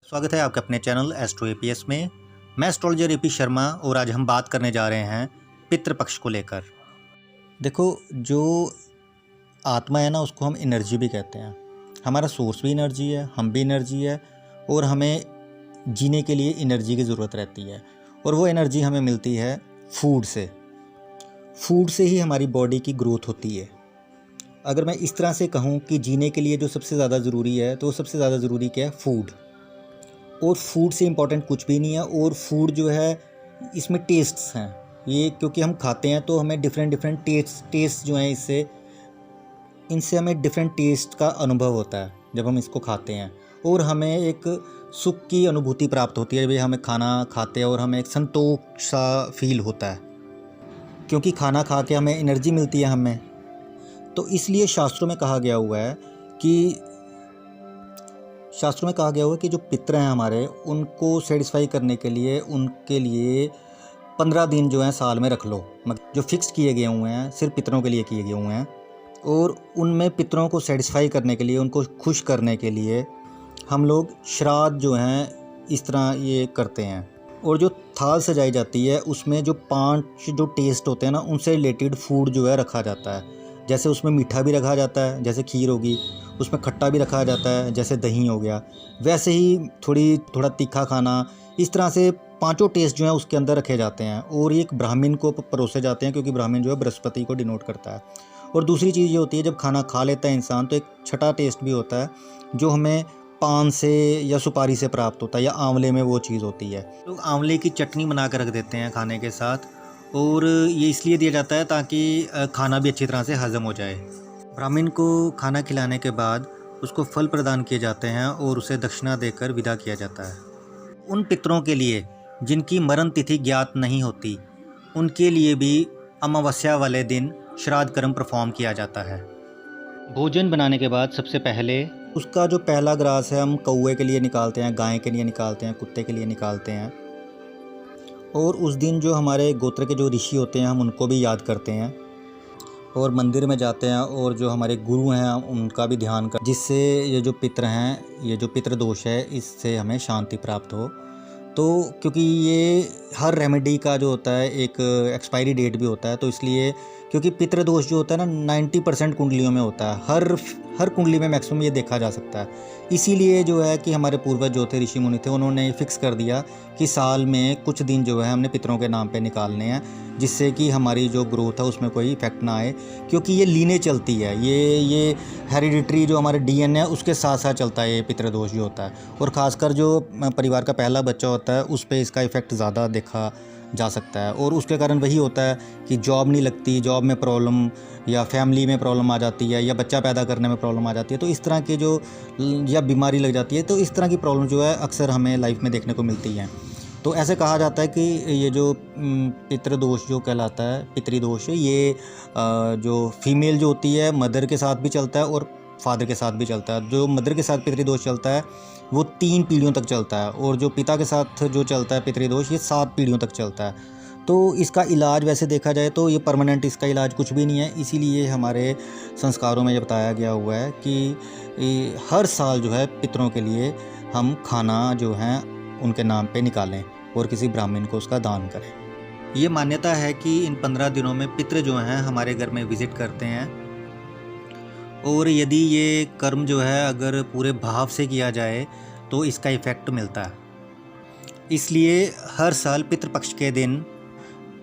स्वागत है आपके अपने चैनल एस्ट्रो एपीएस में। मैं एस्ट्रोलॉजर एपी शर्मा और आज हम बात करने जा रहे हैं पितृपक्ष को लेकर। देखो, जो आत्मा है ना, उसको हम एनर्जी भी कहते हैं। हमारा सोर्स भी एनर्जी है, हम भी एनर्जी है और हमें जीने के लिए एनर्जी की ज़रूरत रहती है। और वो एनर्जी हमें मिलती है फूड से। फूड से ही हमारी बॉडी की ग्रोथ होती है। अगर मैं इस तरह से कहूँ कि जीने के लिए जो सबसे ज़्यादा ज़रूरी है, तो सबसे ज़्यादा ज़रूरी क्या है? फूड। और फूड से इम्पॉर्टेंट कुछ भी नहीं है। और फूड जो है, इसमें टेस्ट्स हैं। ये क्योंकि हम खाते हैं तो हमें डिफरेंट टेस्ट जो हैं, इनसे हमें डिफरेंट टेस्ट का अनुभव होता है जब हम इसको खाते हैं। और हमें एक सुख की अनुभूति प्राप्त होती है। भाई हमें खाना खाते हैं और हमें एक संतोष सा फील होता है, क्योंकि खाना खा के हमें एनर्जी मिलती है हमें। तो इसलिए शास्त्रों में कहा गया हुआ है कि जो पितर हैं हमारे, उनको सेटिस्फाई करने के लिए उनके लिए 15 दिन जो हैं साल में रख लो, जो फिक्स किए गए हुए हैं, सिर्फ पितरों के लिए किए गए हुए हैं। और उनमें पितरों को सेटिस्फाई करने के लिए, उनको खुश करने के लिए हम लोग श्राद्ध जो हैं इस तरह ये करते हैं। और जो थाल सजाई जाती है, उसमें जो 5 जो टेस्ट होते हैं ना, उनसे रिलेटेड फूड जो है रखा जाता है। जैसे उसमें मीठा भी रखा जाता है, जैसे खीर होगी, उसमें खट्टा भी रखा जाता है, जैसे दही हो गया। वैसे ही थोड़ा तीखा खाना, इस तरह से 5 टेस्ट जो हैं उसके अंदर रखे जाते हैं। और ये एक ब्राह्मण को परोसे जाते हैं, क्योंकि ब्राह्मण जो है बृहस्पति को डिनोट करता है। और दूसरी चीज़ ये होती है, जब खाना खा लेता है इंसान, तो एक छठा टेस्ट भी होता है, जो हमें पान से या सुपारी से प्राप्त होता है, या आंवले में वो चीज़ होती है। लोग आंवले की चटनी बना कर रख देते हैं खाने के साथ। और ये इसलिए दिया जाता है ताकि खाना भी अच्छी तरह से हजम हो जाए। ब्राह्मण को खाना खिलाने के बाद उसको फल प्रदान किए जाते हैं और उसे दक्षिणा देकर विदा किया जाता है। उन पितरों के लिए जिनकी मरण तिथि ज्ञात नहीं होती, उनके लिए भी अमावस्या वाले दिन श्राद्ध कर्म परफॉर्म किया जाता है। भोजन बनाने के बाद सबसे पहले उसका जो पहला ग्रास है, हम कौवे के लिए निकालते हैं, गाय के लिए निकालते हैं, कुत्ते के लिए निकालते हैं। और उस दिन जो हमारे गोत्र के जो ऋषि होते हैं, हम उनको भी याद करते हैं और मंदिर में जाते हैं। और जो हमारे गुरु हैं, हम उनका भी ध्यान कर, जिससे ये जो पितर हैं, ये जो पितृ दोष है, इससे हमें शांति प्राप्त हो। तो क्योंकि ये हर रेमेडी का जो होता है एक एक्सपायरी डेट भी होता है, तो इसलिए क्योंकि पितृदोष जो होता है ना, 90% कुंडलियों में होता है, हर कुंडली में मैक्सिमम ये देखा जा सकता है। इसीलिए जो है कि हमारे पूर्वज जो थे, ऋषि मुनि थे, उन्होंने फिक्स कर दिया कि साल में कुछ दिन जो है हमने पितरों के नाम पे निकालने हैं, जिससे कि हमारी जो ग्रोथ है उसमें कोई इफेक्ट ना आए। क्योंकि ये लीने चलती है, ये हेरिडिटरी जो हमारे डीएनए है उसके साथ साथ चलता है ये पितृदोष जो होता है। और ख़ासकर जो परिवार का पहला बच्चा होता है, उस पर इसका इफ़ेक्ट ज़्यादा देखा जा सकता है। और उसके कारण वही होता है कि जॉब नहीं लगती, जॉब में प्रॉब्लम, या फैमिली में प्रॉब्लम आ जाती है, या बच्चा पैदा करने में प्रॉब्लम आ जाती है। तो इस तरह के जो, या बीमारी लग जाती है, तो इस तरह की प्रॉब्लम जो है अक्सर हमें लाइफ में देखने को मिलती है। तो ऐसे कहा जाता है कि ये जो पितृदोष जो कहलाता है, पितृदोष, ये जो फीमेल जो होती है, मदर के साथ भी चलता है और फादर के साथ भी चलता है। जो मदर के साथ पितृदोष चलता है वो 3 पीढ़ियों तक चलता है, और जो पिता के साथ जो चलता है पितृदोष, ये 7 पीढ़ियों तक चलता है। तो इसका इलाज वैसे देखा जाए तो ये परमानेंट इसका इलाज कुछ भी नहीं है। इसीलिए हमारे संस्कारों में ये बताया गया हुआ है कि हर साल जो है पितरों के लिए हम खाना जो है उनके नाम पे निकालें और किसी ब्राह्मण को उसका दान करें। ये मान्यता है कि इन 15 दिनों में पितृ जो हैं हमारे घर में विज़िट करते हैं। और यदि ये कर्म जो है अगर पूरे भाव से किया जाए तो इसका इफ़ेक्ट मिलता है। इसलिए हर साल पितृपक्ष के दिन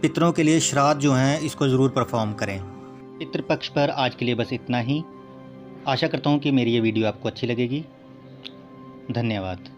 पितरों के लिए श्राद्ध जो हैं इसको ज़रूर परफॉर्म करें। पितृपक्ष पर आज के लिए बस इतना ही। आशा करता हूँ कि मेरी ये वीडियो आपको अच्छी लगेगी। धन्यवाद।